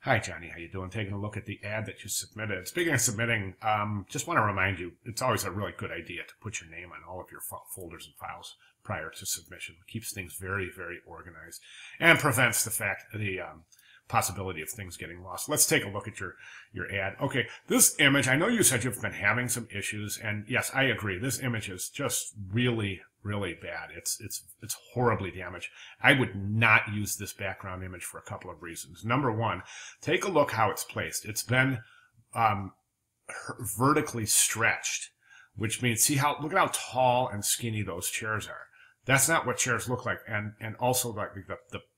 Hi, Johnny. How you doing? Taking a look at the ad that you submitted. Speaking of submitting, just want to remind you, it's always a really good idea to put your name on all of your folders and files prior to submission. It keeps things very, very organized and prevents the possibility of things getting lost. Let's take a look at your ad. Okay, this image, I know you said you've been having some issues, and yes, I agree. This image is just really, really bad. It's horribly damaged. I would not use this background image for a couple of reasons. Number one, take a look how it's placed. It's been vertically stretched, which means look at how tall and skinny those chairs are. That's not what chairs look like. And also like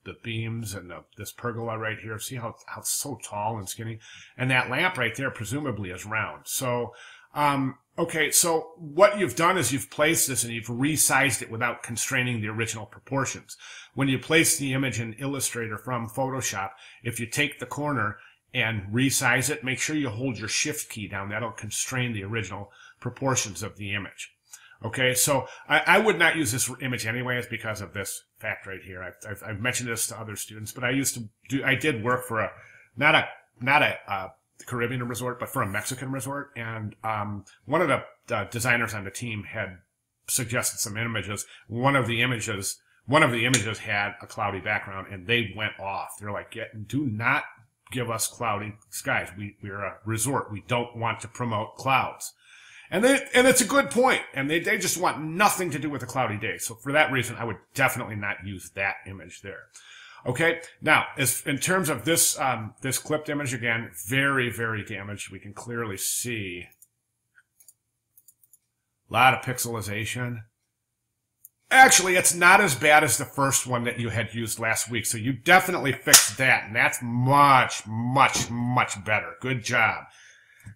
the beams and this pergola right here. See how it's so tall and skinny? And that lamp right there presumably is round. So, okay, so what you've done is you've placed this and you've resized it without constraining the original proportions. When you place the image in Illustrator from Photoshop, if you take the corner and resize it, make sure you hold your Shift key down. That'll constrain the original proportions of the image. Okay, so I would not use this image anyways because of this fact right here. I've mentioned this to other students, but I did work for not a Caribbean resort, but for a Mexican resort, and one of the designers on the team had suggested some images. One of the images had a cloudy background, and they went off. They're like, do not give us cloudy skies. We're a resort. We don't want to promote clouds. And it's a good point, and they just want nothing to do with a cloudy day. So for that reason, I would definitely not use that image there. Okay, now in terms of this this clipped image, again, very, very damaged. We can clearly see a lot of pixelization. Actually, it's not as bad as the first one that you had used last week, so you definitely fixed that, and that's much, much, much better. Good job.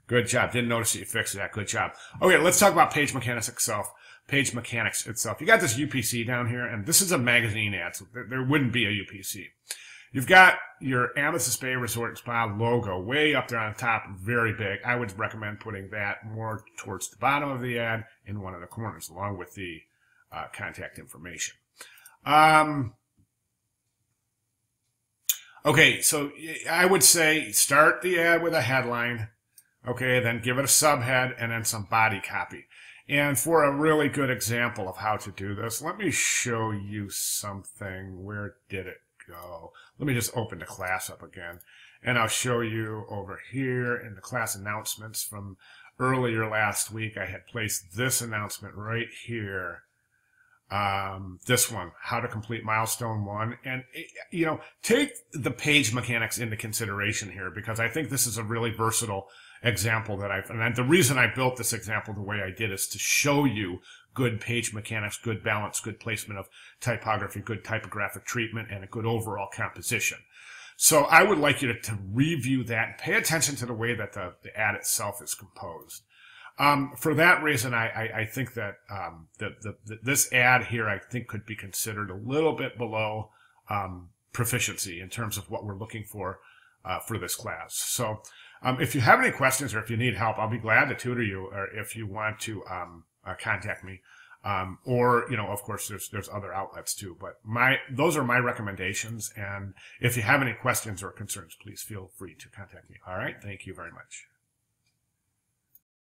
Good job. Didn't notice that you fixed that. Good job. Okay, let's talk about Page Mechanics itself. Page Mechanics itself. You got this UPC down here, and this is a magazine ad, so there wouldn't be a UPC. You've got your Amethyst Bay Resort and Spa logo way up there on the top, very big. I would recommend putting that more towards the bottom of the ad in one of the corners, along with the contact information. Okay, so I would say start the ad with a headline. Okay, then give it a subhead and then some body copy. And for a really good example of how to do this, let me show you something. Where did it go? Let me just open the class up again. And I'll show you over here in the class announcements from earlier last week. I had placed this announcement right here. This one, how to complete milestone 1. And, take the page mechanics into consideration here, because I think this is a really versatile example and the reason I built this example the way I did is to show you good page mechanics, good balance, good placement of typography, good typographic treatment, and a good overall composition. So I would like you to review that and pay attention to the way that the ad itself is composed. For that reason, I think that this ad here, I think, could be considered a little bit below proficiency in terms of what we're looking for this class. So if you have any questions or if you need help, I'll be glad to tutor you, or if you want to contact me. Or, of course, there's other outlets too. But those are my recommendations. And if you have any questions or concerns, please feel free to contact me. All right. Thank you very much.